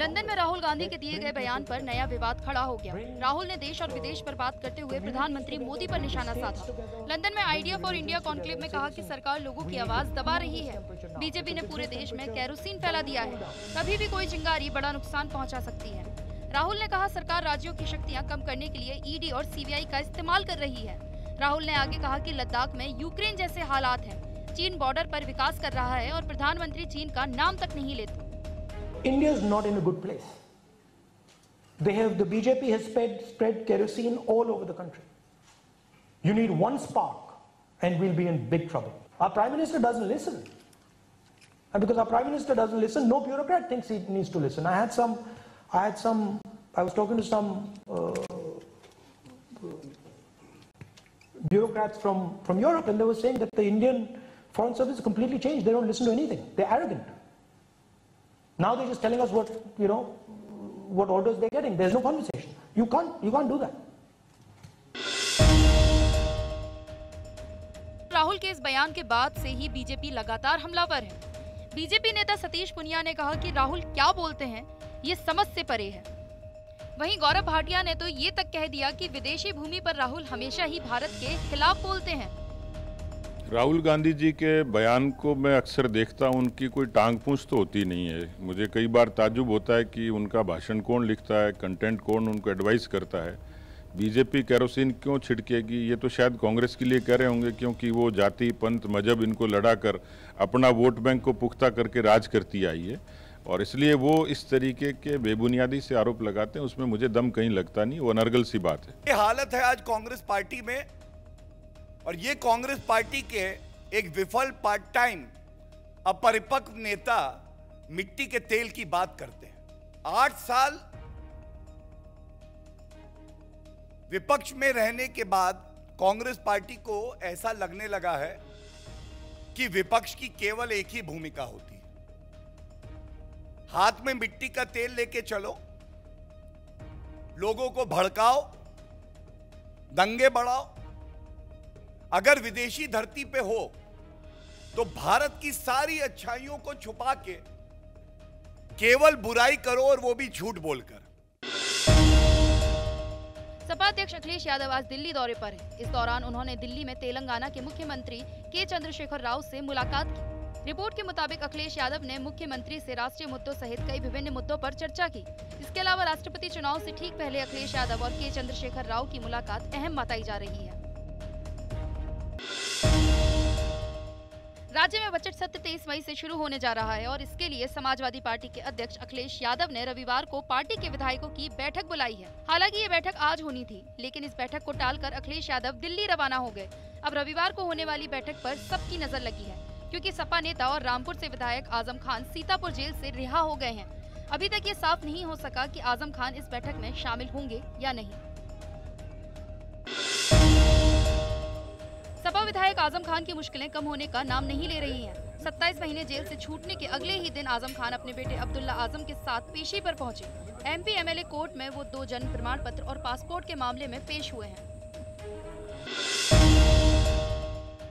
London में राहुल गांधी के दिए गए बयान पर नया विवाद खड़ा हो गया। राहुल ने देश और विदेश पर बात करते हुए प्रधानमंत्री मोदी पर निशाना साधा। लंदन में आइडिया फॉर इंडिया कॉन्क्लेव में कहा कि सरकार लोगों की आवाज दबा रही है। बीजेपी ने पूरे देश में केरोसिन फैला दिया है। कभी भी कोई चिंगारी बड़ा नुकसान पहुंचा सकती है। राहुल ने कहा सरकार राज्यों की शक्तियां कम करने के लिए ईडी और सीबीआई का इस्तेमाल कर रही है। राहुल ने आगे कहा कि लद्दाख में यूक्रेन जैसे हालात हैं। चीन बॉर्डर पर विकास कर रहा है और प्रधानमंत्री चीन का नाम तक नहीं लेते। India is not in a good place. The BJP has spread kerosene all over the country. You need one spark and we'll be in big trouble. Our Prime Minister doesn't listen. And because our Prime Minister doesn't listen, no bureaucrat thinks he needs to listen. I was talking to some bureaucrats from Europe, and they were saying that the Indian Foreign Service has completely changed. They don't listen to anything. They're arrogant. Now they're just telling us what orders they're getting. There's no conversation. You can't do that. Rahul के इस बयान के बाद से ही BJP लगातार हमलावर है। BJP नेता सतीश पुनिया ने कहा कि राहुल क्या बोलते हैं ये समझ से परे है। वहीं गौरव भाटिया ने तो ये तक कह दिया कि विदेशी भूमि पर राहुल हमेशा ही भारत के खिलाफ बोलते हैं। राहुल गांधी जी के बयान को मैं अक्सर देखता हूं, उनकी कोई टांग पूंछ तो होती नहीं है। मुझे कई बार ताज्जुब होता है कि उनका भाषण कौन लिखता है, कंटेंट कौन उनको एडवाइस करता है। बीजेपी केरोसिन क्यों छिड़केगी, ये तो शायद कांग्रेस के लिए कह रहे होंगे, क्योंकि वो जाति पंथ मजहब इनको लड़ा कर अपना वोट बैंक को पुख्ता करके राज करती आई है, और इसलिए वो इस तरीके के बेबुनियादी से आरोप लगाते हैं। उसमें मुझे दम कहीं लगता नहीं, वो अनर्गल सी बात है। ये हालत है आज कांग्रेस पार्टी में, और ये कांग्रेस पार्टी के एक विफल पार्ट टाइम अपरिपक्व नेता मिट्टी के तेल की बात करते हैं। 8 साल विपक्ष में रहने के बाद कांग्रेस पार्टी को ऐसा लगने लगा है कि विपक्ष की केवल एक ही भूमिका होती है, हाथ में मिट्टी का तेल लेके चलो, लोगों को भड़काओ, दंगे बढ़ाओ। अगर विदेशी धरती पे हो तो भारत की सारी अच्छाइयों को छुपा के केवल बुराई करो, और वो भी झूठ बोलकर। सपा अध्यक्ष अखिलेश यादव आज दिल्ली दौरे पर है। इस दौरान उन्होंने दिल्ली में तेलंगाना के मुख्यमंत्री के चंद्रशेखर राव से मुलाकात की। रिपोर्ट के मुताबिक अखिलेश यादव ने मुख्यमंत्री से राष्ट्रीय मुद्दों सहित कई विभिन्न मुद्दों पर चर्चा की। इसके अलावा राष्ट्रपति चुनाव से ठीक पहले अखिलेश यादव और के चंद्रशेखर राव की मुलाकात अहम बताई जा रही है। राज्य में बजट सत्र 23 मई से शुरू होने जा रहा है, और इसके लिए समाजवादी पार्टी के अध्यक्ष अखिलेश यादव ने रविवार को पार्टी के विधायकों की बैठक बुलाई है। हालांकि ये बैठक आज होनी थी, लेकिन इस बैठक को टालकर अखिलेश यादव दिल्ली रवाना हो गए। अब रविवार को होने वाली बैठक पर सबकी नजर लगी है, क्योंकि सपा नेता और रामपुर से विधायक आजम खान सीतापुर जेल से रिहा हो गए हैं। अभी तक ये साफ नहीं हो सका कि आजम खान इस बैठक में शामिल होंगे या नहीं। सपा विधायक आजम खान की मुश्किलें कम होने का नाम नहीं ले रही हैं। 27 महीने जेल से छूटने के अगले ही दिन आजम खान अपने बेटे अब्दुल्ला आजम के साथ पेशी पर पहुंचे। एमपी एमएलए कोर्ट में वो 2 जन्म प्रमाण पत्र और पासपोर्ट के मामले में पेश हुए हैं।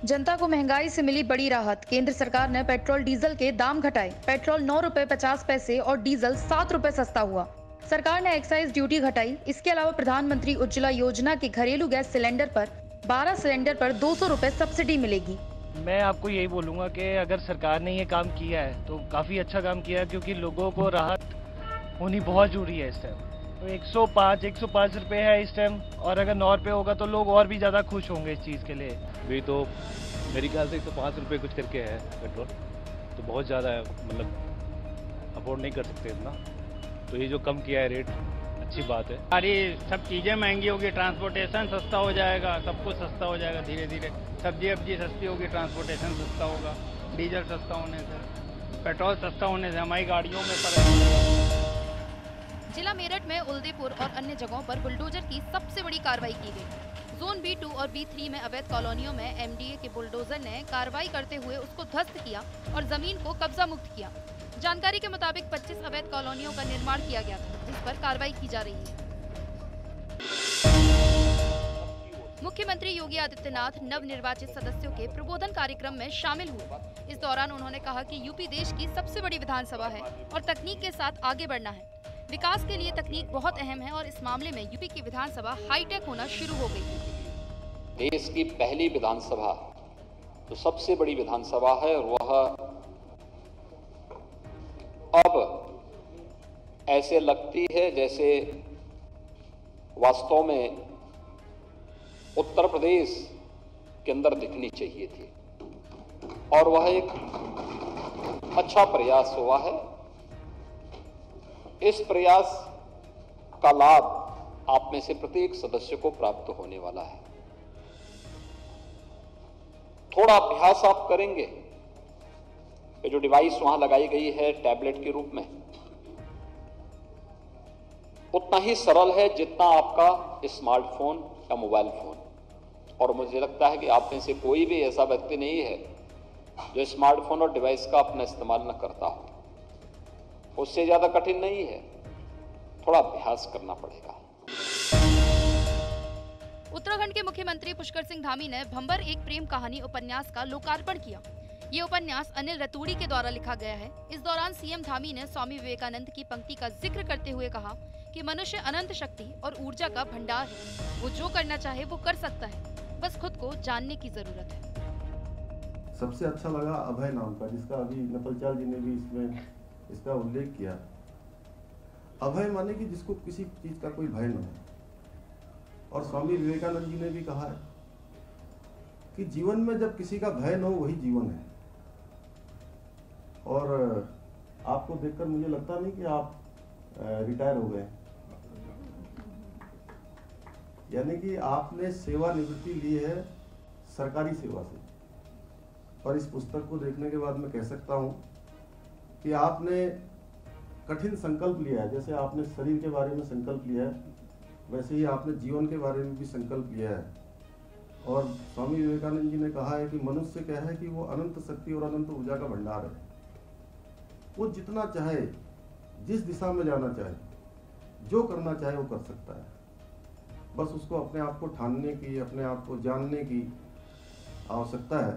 जनता को महंगाई से मिली बड़ी राहत। केंद्र सरकार ने पेट्रोल डीजल के दाम घटाए। पेट्रोल 9 रुपए 50 पैसे और डीजल 7 रुपए सस्ता हुआ। सरकार ने एक्साइज ड्यूटी घटाई। इसके अलावा प्रधानमंत्री उज्ज्वला योजना के घरेलू गैस सिलेंडर पर 12 सिलेंडर पर 200 रुपए सब्सिडी मिलेगी। मैं आपको यही बोलूँगा कि अगर सरकार ने ये काम किया है तो काफ़ी अच्छा काम किया है, क्योंकि लोगों को राहत होनी बहुत जरूरी है इस टाइम। तो 105 रुपए है इस टाइम, और अगर 9 रुपए होगा तो लोग और भी ज़्यादा खुश होंगे इस चीज़ के लिए। अभी तो मेरे ख्याल से 105 रुपए कुछ करके है पेट्रोल, तो बहुत ज़्यादा है, मतलब अफोर्ड नहीं कर सकते इतना। तो ये जो कम किया है रेट, अच्छी बात है। सारी सब चीज़ें महंगी होगी, ट्रांसपोर्टेशन सस्ता हो जाएगा, सब कुछ सस्ता हो जाएगा धीरे धीरे। सब्जी अब्जी सस्ती होगी, ट्रांसपोर्टेशन सस्ता होगा, डीजल सस्ता होने से, पेट्रोल सस्ता होने से हमारी गाड़ियों में जिला मेरठ में उल्देपुर और अन्य जगहों पर बुलडोजर की सबसे बड़ी कार्रवाई की गई। जोन B2 और B3 में अवैध कॉलोनियों में एमडीए के बुलडोजर ने कार्रवाई करते हुए उसको ध्वस्त किया और जमीन को कब्जा मुक्त किया। जानकारी के मुताबिक 25 अवैध कॉलोनियों का निर्माण किया गया था, जिस पर कार्रवाई की जा रही है। मुख्यमंत्री योगी आदित्यनाथ नवनिर्वाचित सदस्यों के प्रबोधन कार्यक्रम में शामिल हुए। इस दौरान उन्होंने कहा कि यूपी देश की सबसे बड़ी विधानसभा है और तकनीक के साथ आगे बढ़ना है। विकास के लिए तकनीक बहुत अहम है और इस मामले में यूपी की विधानसभा हाईटेक होना शुरू हो गई है। देश की पहली विधानसभा, जो सबसे बड़ी विधानसभा है, वह अब ऐसे लगती है जैसे वास्तव में उत्तर प्रदेश के अंदर दिखनी चाहिए थी, और वह एक अच्छा प्रयास हुआ है। इस प्रयास का लाभ आप में से प्रत्येक सदस्य को प्राप्त होने वाला है। थोड़ा अभ्यास आप करेंगे, ये जो डिवाइस वहां लगाई गई है टैबलेट के रूप में, उतना ही सरल है जितना आपका स्मार्टफोन या मोबाइल फोन। और मुझे लगता है कि आप में से कोई भी ऐसा व्यक्ति नहीं है जो स्मार्टफोन और डिवाइस का अपना इस्तेमाल न करता हो। उससे ज्यादा कठिन नहीं है, थोड़ा अभ्यास करना पड़ेगा। उत्तराखंड के मुख्यमंत्री पुष्कर सिंह धामी ने भंबर एक प्रेम कहानी उपन्यास का लोकार्पण किया। ये उपन्यास अनिल रतूड़ी के द्वारा लिखा गया है। इस दौरान सीएम धामी ने स्वामी विवेकानंद की पंक्ति का जिक्र करते हुए कहा कि मनुष्य अनंत शक्ति और ऊर्जा का भंडार है। वो जो करना चाहे वो कर सकता है, बस खुद को जानने की जरूरत है। सबसे अच्छा लगा अभय नाम का, जिसका अभी नपलचाल जी ने भी इसमें इसका उल्लेख किया। अभय माने कि जिसको किसी चीज का कोई भय न हो। और स्वामी विवेकानंद जी ने भी कहा है कि जीवन में जब किसी का भय न हो वही जीवन है। और आपको देखकर मुझे लगता नहीं कि आप रिटायर हो गए, यानी कि आपने सेवानिवृत्ति ली है सरकारी सेवा से। और इस पुस्तक को देखने के बाद मैं कह सकता हूं कि आपने कठिन संकल्प लिया है। जैसे आपने शरीर के बारे में संकल्प लिया है, वैसे ही आपने जीवन के बारे में भी संकल्प लिया है। और स्वामी विवेकानंद जी ने कहा है कि मनुष्य क्या है कि वो अनंत शक्ति और अनंत ऊर्जा का भंडार है। वो जितना चाहे, जिस दिशा में जाना चाहे, जो करना चाहे वो कर सकता है। बस उसको अपने आप को ठानने की, अपने आप को जानने की आवश्यकता है।